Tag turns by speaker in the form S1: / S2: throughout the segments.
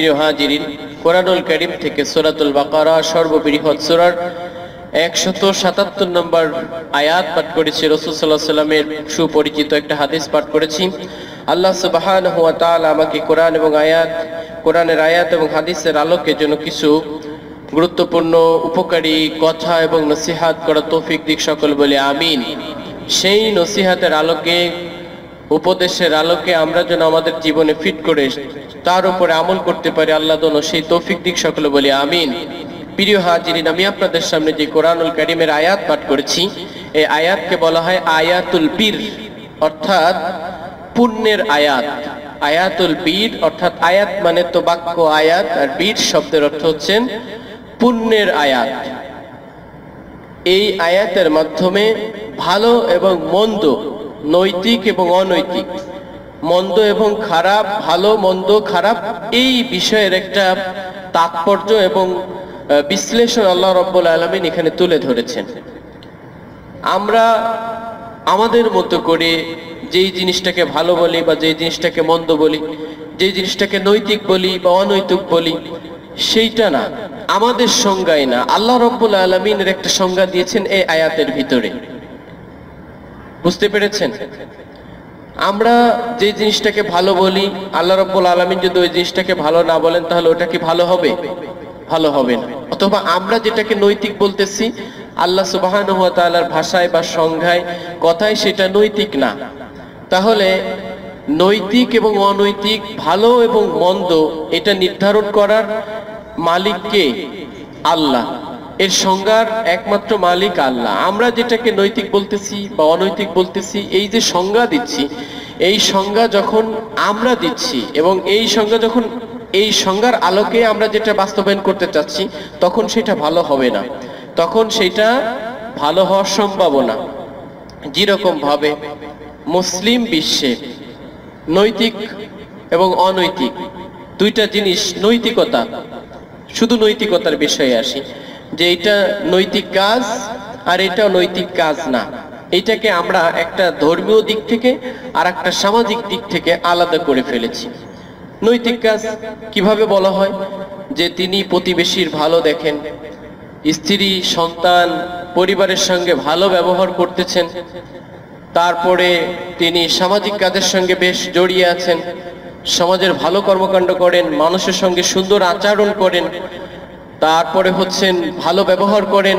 S1: প্রিয় হাজিরিন, কোরআনুল কারীম থেকে সূরাতুল বাকারা সর্ববৃহৎ সূরার 177 নম্বর আয়াত পাঠ করেছি। রাসূল সাল্লাল্লাহু আলাইহি ওয়াসাল্লামের সুপরিচিত একটা হাদিস পাঠ করেছি। আল্লাহ সুবহানাহু ওয়া তাআলা আমাকে কোরআনের আয়াত এবং হাদিসের আলোকে যেন কিছু গুরুত্বপূর্ণ উপকারী কথা এবং নসিহত করার তৌফিক দিক, সকল বলে আমিন। সেই নসিহতের আলোকে, উপদেশের আলোকে আমরা যেন আমাদের জীবনে ফিট করে তার উপরে আমল করতে পারি, আল্লাহ যেন সেই তৌফিক দিক, সকলে বলি আমিন। প্রিয় হাজিরিন, আমি আপনাদের সামনে যে কোরআনুল কারীমের আয়াত পাঠ করেছি, এই আয়াতকে বলা হয় আয়াতুল বীর, অর্থাৎ পুণ্যের আয়াত। আয়াতুল বীর অর্থাৎ আয়াত মানে তো বাক্য আয়াত, আর বীর শব্দের অর্থ হচ্ছেন পুণ্যের আয়াত। এই আয়াতের মাধ্যমে ভালো এবং মন্দ, নৈতিক এবং অনৈতিক, মন্দ এবং খারাপ, ভালো মন্দ খারাপ, এই বিষয়ের একটা তাৎপর্য এবং বিশ্লেষণ আল্লাহ রাব্বুল আলামিন এখানে তুলে ধরেছেন। আমরা আমাদের মতো করে যেই জিনিসটাকে ভালো বলি বা যেই জিনিসটাকে মন্দ বলি, যেই জিনিসটাকে নৈতিক বলি বা অনৈতিক বলি, সেইটা না, আমাদের সংজ্ঞাই না, আল্লাহ রাব্বুল আলামিনের একটা সংজ্ঞা দিয়েছেন এই আয়াতের ভিতরে। বুঝতে পেরেছেন? আমরা যে জিনিসটাকে ভালো বলি, আল্লাহ রাব্বুল আলামিন যদি ওই জিনিসটাকে ভালো না বলেন, তাহলে ওটা কি ভালো হবে? ভালো হবে না। অথবা আমরা যেটাকে নৈতিক বলতেছি, আল্লাহ সুবহানাহু ওয়া তাআলার ভাষায় বা সংজ্ঞায়, কথায় সেটা নৈতিক না। তাহলে নৈতিক এবং অনৈতিক, ভালো এবং মন্দ, এটা নির্ধারণ করার মালিক কে? আল্লাহ। এর সংজ্ঞার একমাত্র মালিক আল্লাহ। আমরা যেটাকে নৈতিক বলতেছি বা অনৈতিক বলতেছি, এই যে সংজ্ঞা দিচ্ছি, এই সংজ্ঞা যখন আমরা দিচ্ছি এবং এই সংজ্ঞা যখন, এই সংজ্ঞার আলোকে আমরা যেটা বাস্তবায়ন করতে চাচ্ছি, তখন সেটা ভালো হবে না, তখন সেটা ভালো হওয়ার সম্ভাবনা। যেরকম ভাবে মুসলিম বিশ্বে নৈতিক এবং অনৈতিক দুইটা জিনিস, নৈতিকতা, শুধু নৈতিকতার বিষয়ে আসি, যে এটা নৈতিক কাজ আর এটা নৈতিক কাজ না, এইটাকে আমরা একটা ধর্মীয় দিক থেকে আর একটা সামাজিক দিক থেকে আলাদা করে ফেলেছি। নৈতিক কাজ কিভাবে বলা হয়? যে তিনি প্রতিবেশীর ভালো দেখেন, স্ত্রী সন্তান পরিবারের সঙ্গে ভালো ব্যবহার করতেছেন, তারপরে তিনি সামাজিক কাজের সঙ্গে বেশ জড়িয়ে আছেন, সমাজের ভালো কর্মকাণ্ড করেন, মানুষের সঙ্গে সুন্দর আচরণ করেন, তারপরে হচ্ছেন ভালো ব্যবহার করেন,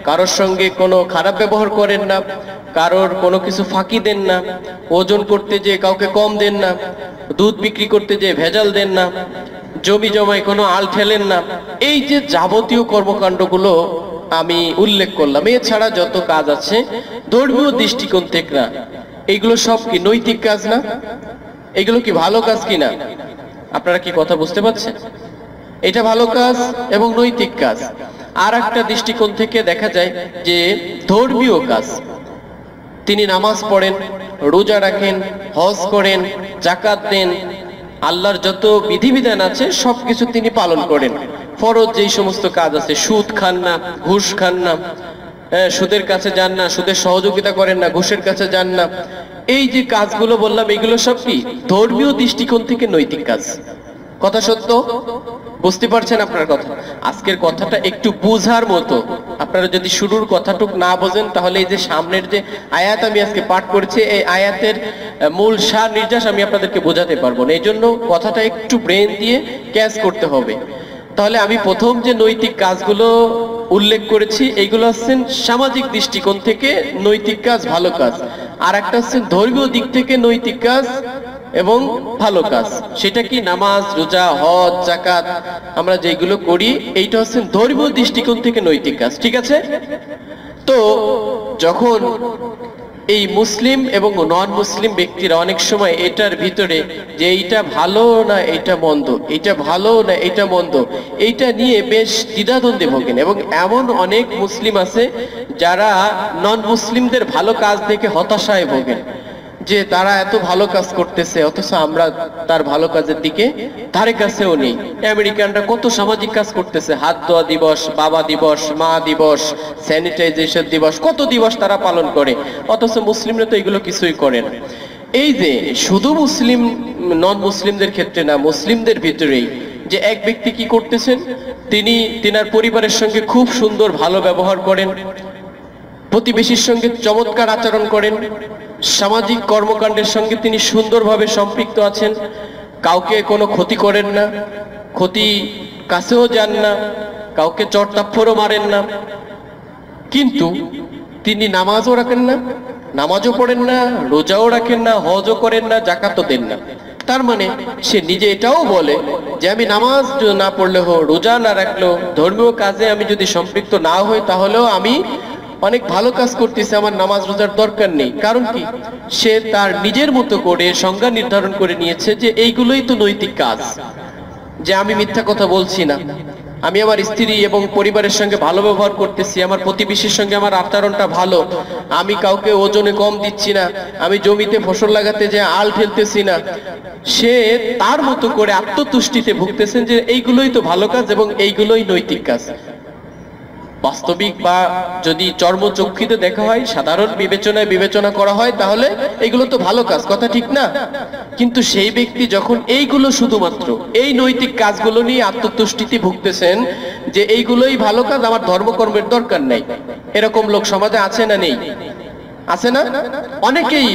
S1: কারোর সঙ্গে কোনো খারাপ ব্যবহার করেন না, কারোর কোনো কিছু ফাঁকি দেন না, ওজন করতে যে কাউকে কম দেন না, দুধ বিক্রি করতে যে ভেজাল দেন না, জমি জমায় কোনো আল ঠেলেন না। এই যে যাবতীয় কর্মকাণ্ডগুলো আমি উল্লেখ করলাম, এছাড়া যত কাজ আছে ধর্মীয় দৃষ্টিকোণ থেকে না, এইগুলো সব কি নৈতিক কাজ না? এগুলো কি ভালো কাজ কিনা? আপনারা কি কথা বুঝতে পারছেন? এটা ভালো কাজ এবং নৈতিক কাজ। আর একটা দৃষ্টিকোণ থেকে দেখা যায় যে ধর্মীয় কাজ, তিনি নামাজ পড়েন, রোজা রাখেন, হজ করেন, যাকাত দেন, আল্লাহর যত বিধিবিধান আছে সবকিছু তিনি পালন করেন। ফরজ যেই সমস্ত কাজ আছে, সুদ খান না, ঘুষ খান না, সুদের কাছে যান না, সুদের সহযোগিতা করেন না, ঘুষের কাছে যান না, এই যে কাজগুলো বললাম, এগুলো সব কি ধর্মীয় দৃষ্টিকোণ থেকে নৈতিক কাজ। কথা সত্য? বুঝতে পারছেন আপনার কথা? আজকের কথাটা একটু বোঝার মতো, আপনারা যদি শুরুর কথাটুক না বোঝেন, তাহলে এই যে সামনের যে আয়াত আমি আজকে পাঠ করেছি, এই আয়াতের মূল সার নির্যাস আমি আপনাদেরকে বোঝাতে পারবো না। এই জন্য কথাটা একটু ব্রেন দিয়ে ক্যাচ করতে হবে। তাহলে আমি প্রথম যে নৈতিক কাজগুলো উল্লেখ করেছি, এইগুলো হচ্ছেন সামাজিক দৃষ্টিকোণ থেকে নৈতিক কাজ, ভালো কাজ। আর একটা হচ্ছে ধর্মীয় দিক থেকে নৈতিক কাজ এবং ভালো কাজ। সেটা কি? নামাজ, রোজা, হজ, যাকাত, আমরা যেগুলো করি, এইটা হচ্ছে ধর্মীয় দৃষ্টিকোণ থেকে নৈতিক কাজ। ঠিক আছে? তো যখন এই মুসলিম এবং নন মুসলিম ব্যক্তিরা অনেক সময় এটার ভিতরে যে এইটা ভালো না এইটা মন্দ, এইটা ভালো না এইটা মন্দ, এইটা নিয়ে বেশ দ্বিধাদ্বন্দ্বে ভোগেন। এবং এমন অনেক মুসলিম আছে যারা নন মুসলিমদের ভালো কাজ দেখে হতাশায় ভোগেন, যে তারা এত ভালো কাজ করতেছে, অথচ আমরা তার ভালো কাজের দিকে ধারে কাছেও নেই। আমেরিকানরা কত সামাজিক কাজ করতেছে, হাত ধোয়া দিবস, বাবা দিবস, মা দিবস, স্যানিটাইজেশন দিবস, কত দিবস তারা পালন করে, অথচ মুসলিমরা তো এগুলো কিছুই করে না। এই যে শুধু মুসলিম নন মুসলিমদের ক্ষেত্রে না, মুসলিমদের ভিতরেই যে এক ব্যক্তি কি করতেছেন, তিনি তিনার পরিবারের সঙ্গে খুব সুন্দর ভালো ব্যবহার করেন, প্রতিবেশীর সঙ্গে চমৎকার আচরণ করেন, সামাজিক কর্মকাণ্ডের সঙ্গে তিনি সুন্দরভাবে সম্পৃক্ত আছেন, কাউকে কোনো ক্ষতি করেন না, ক্ষতি কাছেও যান না, কাউকে চড়তাপ্পরও মারেন না, কিন্তু তিনি নামাজও রাখেন না, নামাজও পড়েন না, রোজাও রাখেন না, হজও করেন না, জাকাতও দেন না। তার মানে সে নিজে এটাও বলে যে আমি নামাজ না পড়লেও, রোজা না রাখলেও, ধর্মীয় কাজে আমি যদি সম্পৃক্ত না হই তাহলেও আমি অনেক ভালো কাজ করতেছে, আমার নামাজ রোজার দরকার নেই। কারণ কি, সে তার নিজের মতো করে সংজ্ঞা নির্ধারণ করে নিয়েছে যে এইগুলোই তো নৈতিক কাজ, যে আমি মিথ্যা কথা বলছি না, আমি আমার স্ত্রী এবং পরিবারের সঙ্গে ভালো ব্যবহার করতেছি, আমার প্রতিবেশীর সঙ্গে আমার আচরণটা ভালো, আমি কাউকে ওজনে কম দিচ্ছি না, আমি জমিতে ফসল লাগাতে যে আল ফেলতেছি না। সে তার মতো করে আত্মতুষ্টিতে ভুগতেছেন যে এইগুলোই তো ভালো কাজ এবং এইগুলোই নৈতিক কাজ। বাস্তবিক বা যদি চর্মচক্ষিতে দেখা হয়, সাধারণ বিবেচনায় বিবেচনা করা হয়, তাহলে এগুলো তো ভালো কাজ, কথা ঠিক না? কিন্তু সেই ব্যক্তি যখন এইগুলো শুধুমাত্র এই নৈতিক কাজগুলো নিয়ে আত্মতুষ্টিতে ভুগতেছেন যে এইগুলোই ভালো কাজ, আমার ধর্মকর্মের দরকার নেই, এরকম লোক সমাজে আছে না নেই? আছে না? অনেকেই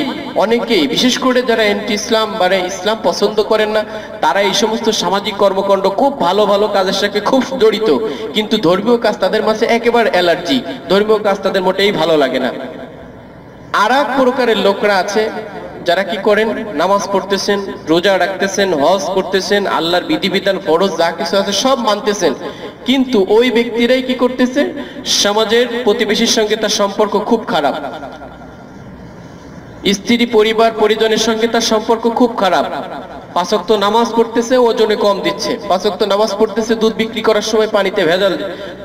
S1: অনেকেই বিশেষ করে যারা এন্টি ইসলাম মানে ইসলাম পছন্দ করেন না, তারা এই সমস্ত সামাজিক কর্মকাণ্ড খুব ভালো ভালো কাজের সাথে খুব জড়িত, কিন্তু ধর্মীয় কাজ তাদের মাঝে একেবারে অ্যালার্জি, ধর্মীয় কাজ তাদের মোটেই ভালো লাগে না। আর এক প্রকারের লোকরা আছে যারা কি করেন, নামাজ পড়তেছেন, রোজা রাখতেছেন, হজ করতেছেন, আল্লাহর বিধিবিধান ফরজ যা কিছু আছে সব মানতেছেন, কিন্তু ওই ব্যক্তিরাই কি করতেছে, সমাজের প্রতিবেশীর সঙ্গে তার সম্পর্ক খুব খারাপ, স্ত্রী পরিবার পরিজনের সঙ্গে তার সম্পর্ক খুব খারাপ, 5 ওয়াক্ত নামাজ পড়তেছে, ওজনে কম দিচ্ছে, 5 ওয়াক্ত নামাজ পড়তেছে, দুধ বিক্রি করার সময় পানিতে ভেজাল,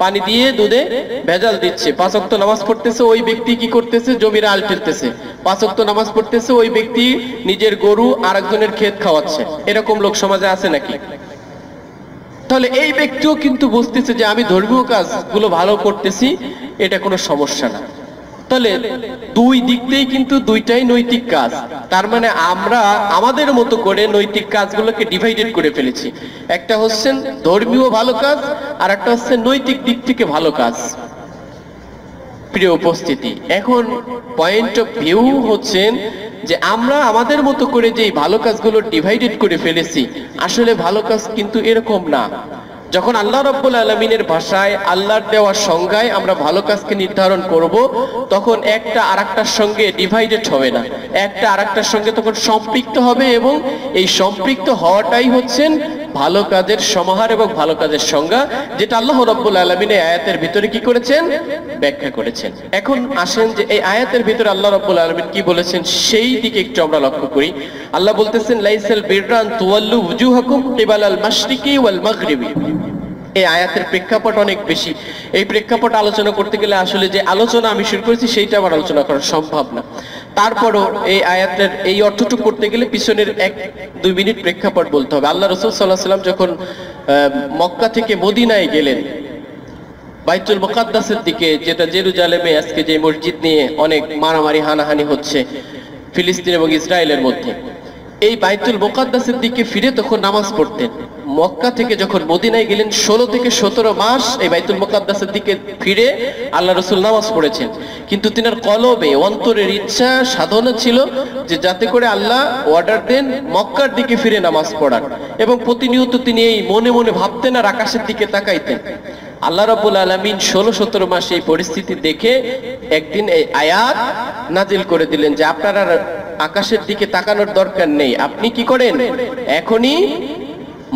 S1: পানি দিয়ে দুধে ভেজাল দিচ্ছে, 5 ওয়াক্ত নামাজ পড়তেছে, ওই ব্যক্তি কি করতেছে, জমির আল ফেলতেছে, 5 ওয়াক্ত নামাজ পড়তেছে, ওই ব্যক্তি নিজের গরু আরেকজনের ক্ষেত খাওয়াচ্ছে। এরকম লোক সমাজে আছে নাকি? তাহলে এই ব্যক্তিও কিন্তু বুঝতেছে যে আমি ধর্মীয় কাজগুলো ভালো করতেছি, এটা কোনো সমস্যা না। তাহলে দুই দিক দিয়েই কিন্তু দুইটাই নৈতিক কাজ। তার মানে আমরা আমাদের মতো করে নৈতিক কাজগুলোকে ডিভাইডেড করে ফেলেছি, একটা হচ্ছে ধর্মীয় ভালো কাজ আর একটা হচ্ছে নৈতিক দিক থেকে ভালো কাজ। প্রিয় উপস্থিতি, এখন পয়েন্ট অফ ভিউ হচ্ছেন যে আমরা আমাদের মতো করে যে ভালো কাজগুলো ডিভাইডেড করে ফেলেছি, আসলে ভালো কাজ কিন্তু এরকম না। যখন আল্লাহ রাব্বুল আলামিনের ভাষায়, আল্লাহর দেওয়া সংজ্ঞায় আমরা ভালো কাজকে নির্ধারণ করব, তখন একটা আরেকটার সঙ্গে ডিভাইডেড হবে না, একটা আরেকটার সঙ্গে তখন সম্পৃক্ত হবে, এবং এই সম্পৃক্ত হওয়াটাই হচ্ছেন ভালো কাজের সমাহার এবং ভালো কাজের সংজ্ঞা, যেটা আল্লাহ রাব্বুল আলামিন এই আয়াতের ভিতরে কি করেছেন, ব্যাখ্যা করেছেন। এখন আসেন যে এই আয়াতের ভিতরে আল্লাহ রাব্বুল আলামিন কি বলেছেন সেই দিকে একটু আমরা লক্ষ্য করি। আল্লাহ বলতেছেন, লাইসাল বিররা আন তুওয়াল্লু ওয়ুজুহাকুম কিবালাল মাশরিকি ওয়াল মাগরিবি। এই আয়াতের প্রেক্ষাপট অনেক বেশি, এই প্রেক্ষাপট আলোচনা করতে গেলে আসলে যে আলোচনা আমি শুরু করেছি সেইটা আবার আলোচনা করা সম্ভব না। তারপরও এই আয়াতের এই অর্থটুকু করতে গেলে পিছনের 1-2 মিনিট প্রেক্ষাপট বলতে হবে। আল্লাহ রাসূল সাল্লাল্লাহু আলাইহি ওয়াসাল্লাম যখন মক্কা থেকে মদিনায় গেলেন, বাইতুল মুকাদ্দাসের দিকে, যেটা জেরুজালেমে আজকে যে মসজিদ নিয়ে অনেক মারামারি হানাহানি হচ্ছে ফিলিস্তিন এবং ইসরায়েলের মধ্যে, এই বাইতুল মুকাদ্দাসের দিকে ফিরে তখন নামাজ পড়তেন। মক্কা থেকে যখন মদিনায় গেলেন 16 থেকে 17 মাস এই বাইতুল মুকাদ্দাসের দিকে ফিরে আল্লাহ রাসূল নামাজ পড়েছেন, কিন্তু তিনার কলবে অন্তরের ইচ্ছা সাধনা ছিল যে যাতে করে আল্লাহ অর্ডার দেন মক্কার দিকে ফিরে নামাজ পড়ার, এবং প্রতিনিয়ত তিনি এই মনে মনে ভাবতেন আর আকাশের দিকে তাকাইতেন। আল্লাহ রাব্বুল আলামিন 16-17 মাস এই পরিস্থিতি দেখে একদিন এই আয়াত নাজিল করে দিলেন যে আপনারা আকাশের দিকে তাকানোর দরকার নেই, আপনি কি করেন, এখনই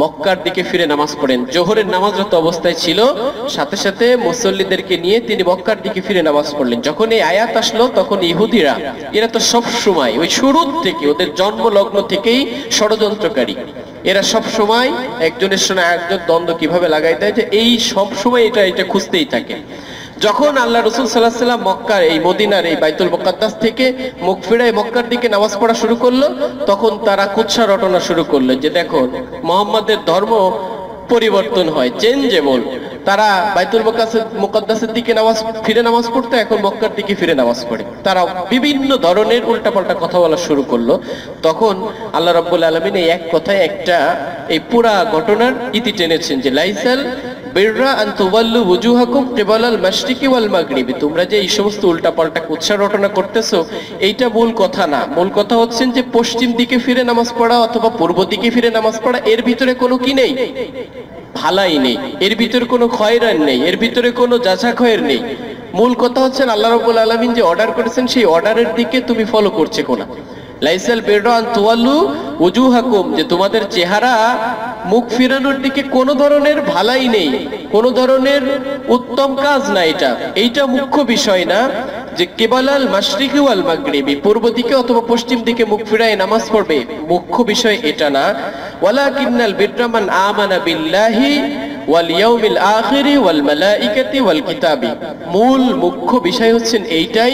S1: মক্কার দিকে ফিরে নামাজ পড়েন। জোহরের নামাজরত অবস্থায় ছিল, সাথে সাথে মুসল্লিদেরকে নিয়ে তিনি মক্কার দিকে ফিরে নামাজ পড়লেন। যখন এই আয়াত আসলো তখন ইহুদিরা, এরা তো সব সময় ওই শুরু থেকে, ওদের জন্ম লগ্ন থেকেই ষড়যন্ত্রকারী, এরা সব সময় একজনের সঙ্গে একজন দ্বন্দ্ব কিভাবে লাগাই দেয় যে এই সব সময় এটা খুঁজতেই থাকে। যখন আল্লাহ রাসূল সাল্লাল্লাহু আলাইহি ওয়াসাল্লাম মক্কার এই মদিনার এই বাইতুল মুকাদ্দাস থেকে মুখ ফিরায় মক্কার দিকে নামাজ পড়া শুরু করলো, তখন তারা কুৎসা রটনা শুরু করলো যে দেখো মুহাম্মাদের ধর্ম পরিবর্তন হয়, চেঞ্জেবল, তারা বাইতুল মুকাদ্দাসের দিকে ফিরে নামাজ পড়তো, এখন মক্কার দিকে ফিরে নামাজ পড়ে। তারা বিভিন্ন ধরনের উল্টাপাল্টা কথা বলা শুরু করলো। তখন আল্লাহ রাব্বুল আলামিন এই এক কথায় একটা এই পুরা ঘটনার ইতি টেনেছেন যে লাইসাল বিররা আন তুওয়াল্লু ওয়ুজুহাকুম কিবালাল মাশরিকি ওয়াল মাগরিবি, তোমরা যে এই সমস্ত উল্টাপাল্টা কুৎসা রটনা করতেছো এইটা মূল কথা না। মূল কথা হচ্ছে যে পশ্চিম দিকে ফিরে নামাজ পড়া অথবা পূর্ব দিকে ফিরে নামাজ পড়া, এর ভিতরে কোনো কি নেই, ভালাই নেই, এর ভিতরে কোনো খয়রান নেই, এর ভিতরে কোনো যাচা খয়ের নেই। মূল কথা হচ্ছে আল্লাহ রাব্বুল আলামিন যে অর্ডার করেছেন সেই অর্ডারের দিকে তুমি ফলো করছে কোনা। লাইসাল বিররা আন তুওয়াল্লু ওয়ুজুহাকুম, যে তোমাদের চেহারা মুখ ফিরানোর দিকে কোনো ধরনের ভালাই নেই, কোনো ধরনের উত্তম কাজ না। এইটা মুখ্য বিষয় না যে কিবালাল মাশরিকি ওয়াল মাগরিবি, পূর্ব দিকে অথবা পশ্চিম দিকে মুখ ফিরায় নামাজ পড়বে, মুখ্য বিষয় এটা না। ওয়ালাকিন্নাল বিররা মান আমানা বিল্লাহি ওয়াল ইয়াউমিল আখিরি ওয়াল মালাইকাতি ওয়াল কিতাবি, মূল মুখ্য বিষয় হচ্ছেন এইটাই,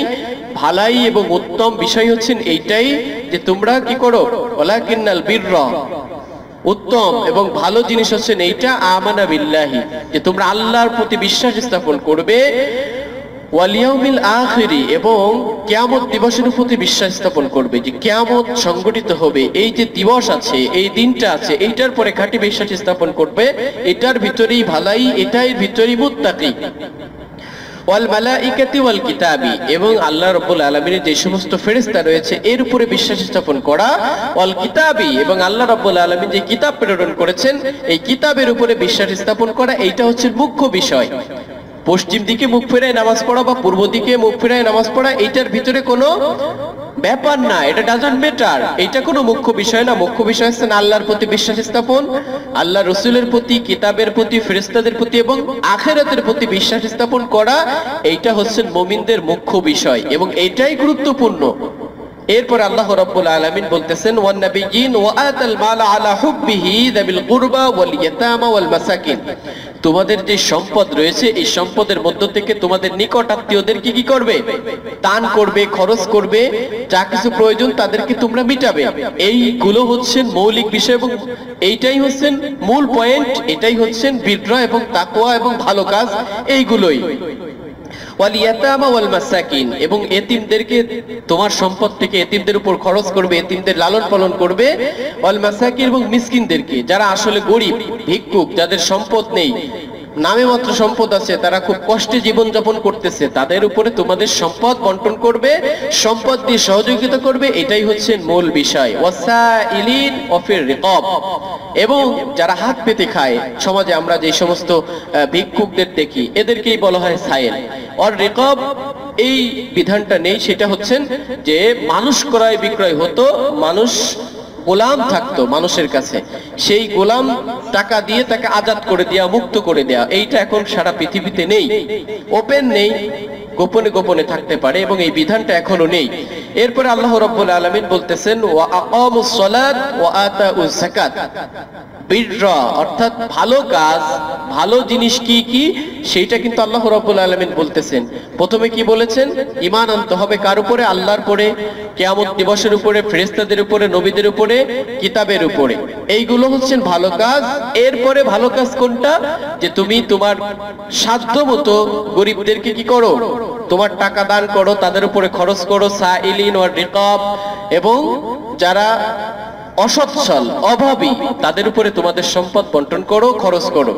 S1: ভালাই এবং উত্তম বিষয় হচ্ছেন এইটাই যে তোমরা কি করো, ওয়ালাকিন্নাল বিররা, উত্তম এবং ভালো জিনিস হচ্ছেন এইটা আমানা বিল্লাহি, যে তোমরা আল্লাহর প্রতি বিশ্বাস স্থাপন করবে, ওয়াল ইয়াউমিল আখিরি, এবং কিয়ামত দিবসের প্রতি বিশ্বাস স্থাপন করবে, যে কিয়ামত সংগঠিত হবে, এই যে দিবস আছে, এই দিনটা আছে, এইটার পরে খাঁটি বিশ্বাস স্থাপন করবে, এটার ভিতরেই ভালাই, এটার ভিতরেই মুত্তাকি। ওয়াল মালাইকাতি ওয়াল কিতাবি, এবং আল্লাহ রাব্বুল আলামিনের যে সমস্ত ফেরেশতা রয়েছে এর উপরে বিশ্বাস স্থাপন করা। ওয়াল কিতাবি, এবং আল্লাহ রাব্বুল আলামিন যে কিতাব প্রেরণ করেছেন এই কিতাবের উপরে বিশ্বাস স্থাপন করা, এইটা হচ্ছে মুখ্য বিষয়। পশ্চিম দিকে মুখ ফেরায় নামাজ পড়া বা পূর্ব দিকে মুখ ফেরায় নামাজ পড়া, এইটার ভিতরে কোনো ব্যাপার না, এটা ডাজন্ট ম্যাটার, এটা কোনো মুখ্য বিষয় না। মুখ্য বিষয় হচ্ছে আল্লাহর প্রতি বিশ্বাস স্থাপন, আল্লাহ রসুলের প্রতি, কিতাবের প্রতি, ফেরেশতাদের প্রতি এবং আখিরাতের প্রতি বিশ্বাস স্থাপন করা, এইটা হচ্ছে মুমিনদের মুখ্য বিষয় এবং এইটাই গুরুত্বপূর্ণ। এরপর আল্লাহ রাব্বুল আলামিন বলতেছেন ওয়ান নাবিয়িন ওয়া আতাল মাল আলা হুব্বিহি যাবিল কুরবা ওয়াল ইয়াতামা ওয়াল মাসাকিন, তোমাদের যে সম্পদ রয়েছে এই সম্পদের মধ্য থেকে তোমাদের নিকট আত্মীয়দেরকে কি করবে, দান করবে, খরচ করবে, যা কিছু প্রয়োজন তাদেরকে তোমরা মিটাবে। এইগুলো হচ্ছে মৌলিক বিষয় এবং এইটাই হচ্ছে মূল পয়েন্ট, এটাই হচ্ছে বিররা এবং তাকওয়া এবং ভালো কাজ, এইগুলোই। ওয়াল ইয়াতামা ওয়াল মাসাকিন, এবং এতিমদেরকে তোমার সম্পদ থেকে এতিমদের উপর খরচ করবে, এতিমদের লালন পালন করবে। ওয়াল মাসাকিন, এবং মিসকিনদেরকে, যারা আসলে গরিব, ভিক্ষুক, যাদের সম্পদ নেই, নামে মাত্র সম্পদ আছে, তারা খুব কষ্টে জীবন যাপন করতেছে, তাদের উপরে তোমাদের সম্পদ বন্টন করবে, সম্পদ দিয়ে সহযোগিতা করবে, এটাই হচ্ছে মূল বিষয়। ওয়াসাইলিন ওয়াফির রিকাব, এবং যারা হাত পেতে খায়, সমাজে আমরা যে সমস্ত ভিক্ষুকদের দেখি এদেরকেই বলা হয় সাইল। আর রিকাব এই বিধানটা নেই, সেটা হচ্ছেন যে মানুষ ক্রয় বিক্রয় হতো, মানুষ গোলাম থাকতো মানুষের কাছে, সেই গোলাম টাকা দিয়ে তাকে আজাদ করে দেয়া, মুক্ত করে দেয়া, এইটা এখন সারা পৃথিবীতে নেই, ওপেন নেই, গোপনে গোপনে থাকতে পারে এবং এই বিধানটা এখনো নেই। এরপরে আল্লাহ রাব্বুল আলামিন বলতেছেন ওয়া আকামুস সালাত ওয়া আতাউজ যাকাত, বিররা অর্থাৎ ভালো কাজ, ভালো জিনিস কি কি সেইটা কিন্তু আল্লাহ রাব্বুল আলামিন বলতেছেন। প্রথমে কি বলেছেন, ঈমান আনতে হবে কার উপরে, আল্লাহর উপরে, কিয়ামত দিবসের উপরে, ফেরেশতাদের উপরে, নবীদের উপরে, কিতাবের উপরে, এইগুলো হচ্ছেন ভালো কাজ। এরপরে ভালো কাজ কোনটা, যে তুমি তোমার সাধ্য মতো গরিবদেরকে কি করো, তোমার টাকা দান করো, তাদের উপরে খরচ করো, সাইলিন ওয়া রিকাব, এবং যারা অসচ্ছল, অভাবী, তাদের উপরে তোমাদের সম্পদ বন্টন করো, খরচ করো।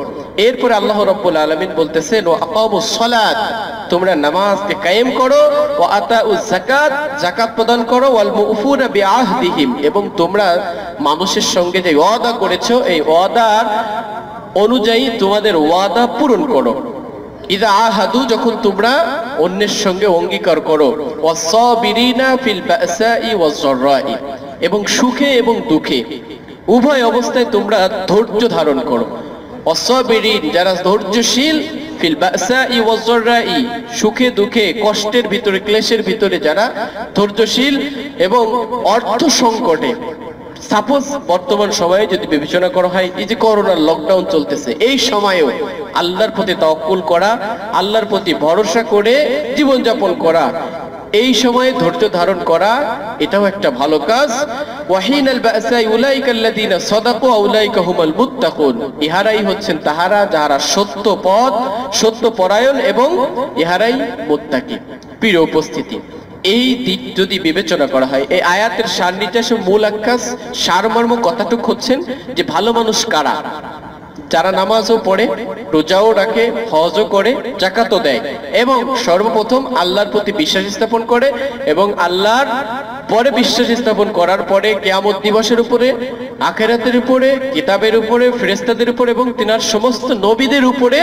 S1: এরপরে আল্লাহ রাব্বুল আলামিন বলতেছেন ওয়া আকামুস সালাত, তোমরা নামাজকে কায়েম করো, ওয়া আতাউজ যাকাত, যাকাত প্রদান করো, ওয়াল মুফুনা বিআহদিহিম, এবং তোমরা মানুষের সঙ্গে যে ওয়াদা করেছো এই ওয়াদার অনুযায়ী তোমাদের ওয়াদা পূরণ করো। ইযা আহাদু, যখন তোমরা অন্যের সঙ্গে অঙ্গীকার করো, ওয়াস-সাবিরিনা ফিল বাসাই ওয়াজ-যাররাই, এবং সুখে এবং দুঃখে উভয় অবস্থায় তোমরা ধৈর্য ধারণ করো। ওয়াস-সাবিরিন, যারা ধৈর্যশীল, ফিল বাসাই ওয়াজ-যাররাই, সুখে দুঃখে, কষ্টের ভিতরে, ক্লেশের ভিতরে যারা ধৈর্যশীল, এবং অর্থ সংকটে, সাপোজ বর্তমান সময়ে যদি বিবেচনা করা হয়, এই যে করোনার লকডাউন চলতেছে, এই সময়েও আল্লাহর প্রতি তাওয়াক্কুল করা, আল্লাহর প্রতি ভরসা করে জীবনযাপন করা, এই সময়ে ধৈর্য ধারণ করা, এটাও একটা ভালো কাজ। ওয়াহিনাল বাসাই উলাইকাল্লাযিনা সাদাকু উলাইকা হুমুল মুত্তাকুন, ইহারাই হচ্ছেন তাহারা যারা সত্য পথ সত্য পরায়ণ এবং ইহারাই মুত্তাকি। প্রিয় উপস্থিতি, এই দিক যদি বিবেচনা করা হয়, এই আয়াতের সারনির্দেশ মূল আকাশ সারমর্ম কথাটুক হচ্ছেন যে ভালো মানুষ কারা? যারা নামাজও পড়ে, রোজাও রাখে, হজও করে, যাকাতও দেয় এবং সর্বপ্রথম আল্লাহর প্রতি বিশ্বাস স্থাপন করে এবং আল্লাহর পরে বিশ্বাস স্থাপন করার পরে কিয়ামত দিবসের উপরে, আখিরাতের উপরে, কিতাবের উপরে, ফেরেশতাদের উপরে এবং তিনার সমস্ত নবীদের উপরে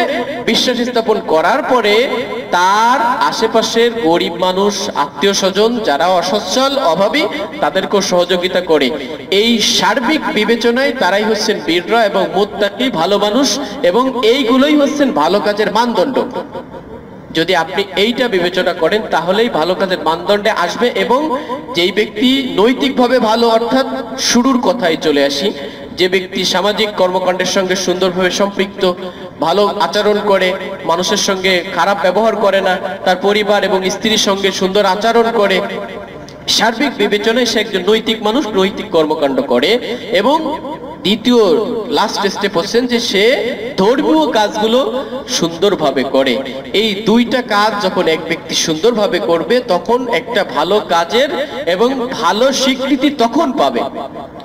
S1: বিশ্বাস স্থাপন করার পরে তার আশেপাশের গরিব মানুষ, আত্মীয় স্বজন যারা অসচ্ছল অভাবী তাদেরকেও সহযোগিতা করে। এই সার্বিক বিবেচনায় তারাই হচ্ছেন বীররা এবং মুত্তাকি, ভালো মানুষ, এবং এইগুলোই হচ্ছেন ভালো কাজের মানদণ্ড। যদি আপনি এইটা বিবেচনা করেন তাহলেই ভালো কাজের মানদণ্ডে আসবে। এবং যেই ব্যক্তি নৈতিকভাবে ভালো, অর্থাৎ শুরুর কথায় চলে আসি, যে ব্যক্তি সামাজিক কর্মকাণ্ডের সঙ্গে সুন্দরভাবে সম্পৃক্ত, ভালো আচরণ করে, মানুষের সঙ্গে খারাপ ব্যবহার করে না, তার পরিবার এবং স্ত্রীর সঙ্গে সুন্দর আচরণ করে, সার্বিক বিবেচনায় সে একজন নৈতিক মানুষ, নৈতিক কর্মকাণ্ড করে। এবং দ্বিতীয় লাস্ট স্টেপ হচ্ছেন যে সে ধর্মীয় কাজগুলো সুন্দরভাবে করে। এই দুইটা কাজ যখন এক ব্যক্তি সুন্দরভাবে করবে তখন একটা ভালো কাজের এবং ভালো স্বীকৃতি তখন পাবে।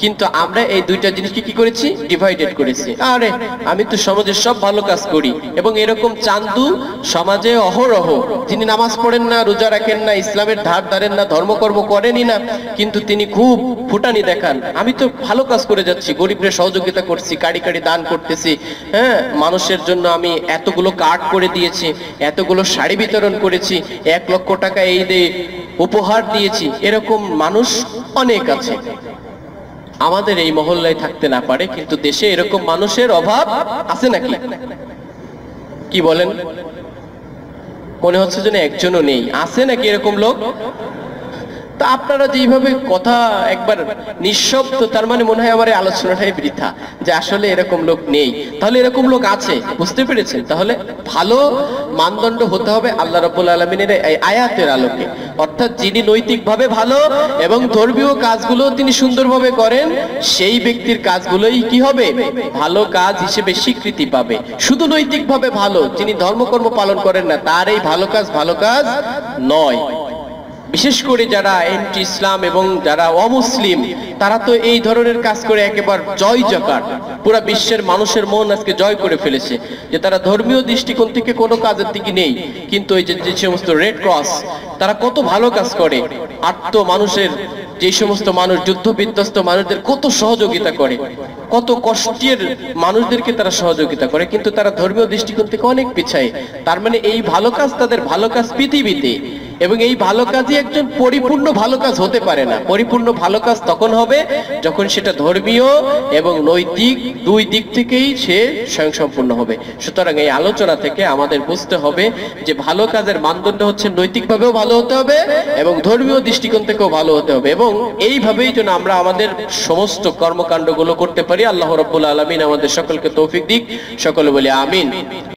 S1: কিন্তু আমরা এই দুইটা জিনিসকে কি করেছি? ডিভাইডেড করেছি। আরে আমি তো সমাজের সব ভালো কাজ করি, এবং এরকম চান্দু সমাজে অহরহ, যিনি নামাজ পড়েন না, রোজা রাখেন না, ইসলামের ধার ধারেন না, ধর্মকর্ম করেনই না, কিন্তু তিনি খুব ফুটানি দেখান, আমি তো ভালো কাজ করে যাচ্ছি, গরিবদের সহযোগিতা করছি, কাড়ি কাড়ি দান করতেছি, হ্যাঁ, মানুষের জন্য আমি এতগুলো কার্ড করে দিয়েছি, এতগুলো শাড়ি বিতরণ করেছি, 1 লক্ষ টাকা এই দিয়ে উপহার দিয়েছি। এরকম মানুষ অনেক আছে। আমাদের এই মহল্লায় থাকতে না পারে, কিন্তু দেশে এরকম মানুষের অভাব আছে নাকি? কি বলেন? মনে হচ্ছে যেন একজনও নেই। আছে নাকি এরকম লোক? তা আপনারা যেইভাবে কথা একবার নিঃশব্দ, তার মানে মনে হয় আমার এই আলোচনাটাই বৃথা, যে আসলে এরকম লোক নেই। তাহলে এরকম লোক আছে, বুঝতে পেরেছেন? তাহলে ভালো মানদণ্ড হতে হবে আল্লাহ রাব্বুল আলামিনের এই আয়াতের আলোকে, অর্থাৎ যিনি নৈতিকভাবে ভালো এবং ধর্মীয় কাজগুলো তিনি সুন্দরভাবে করেন, সেই ব্যক্তির কাজগুলোই কি হবে? ভালো কাজ হিসেবে স্বীকৃতি পাবে। শুধু নৈতিকভাবে ভালো, যিনি ধর্মকর্ম পালন করেন না, তার এই ভালো কাজ নয়। বিশেষ করে যারা এন্টি ইসলাম এবং যারা অমুসলিম, তারা তো এই ধরনের কাজ করে একেবারে জয় জকার, পুরা বিশ্বের মানুষের মন আজকে জয় করে ফেলেছে, যে তারা ধর্মীয় দৃষ্টিকোণ থেকে কোনো কাজের দিকে নেই, কিন্তু এই যে সমস্ত রেড ক্রস, তারা কত ভালো কাজ করে, আত্ম মানুষের যে সমস্ত মানুষ, যুদ্ধ বিধ্বস্ত মানুষদের কত সহযোগিতা করে, কত কষ্টের মানুষদেরকে তারা সহযোগিতা করে, কিন্তু তারা ধর্মীয় দৃষ্টিকোণ থেকে অনেক পিছায়। তার মানে এই ভালো কাজ তাদের ভালো কাজ পৃথিবীতে, এবং এই ভালো কাজই একজন পরিপূর্ণ ভালো কাজ হতে পারে না। পরিপূর্ণ ভালো কাজ তখন হবে যখন সেটা ধর্মীয় এবং নৈতিক দুই দিক থেকেই সে স্বয়ংসম্পূর্ণ হবে। সুতরাং এই আলোচনা থেকে আমাদের বুঝতে হবে যে ভালো কাজের মানদণ্ড হচ্ছে নৈতিকভাবেও ভালো হতে হবে এবং ধর্মীয় দৃষ্টিকোণ থেকেও ভালো হতে হবে, এবং এইভাবেই যেন আমরা আমাদের সমস্ত কর্মকাণ্ডগুলো করতে পারি। আল্লাহ রাব্বুল আলামিন আমাদের সকলকে তৌফিক দিক। সকলে বলি আমিন।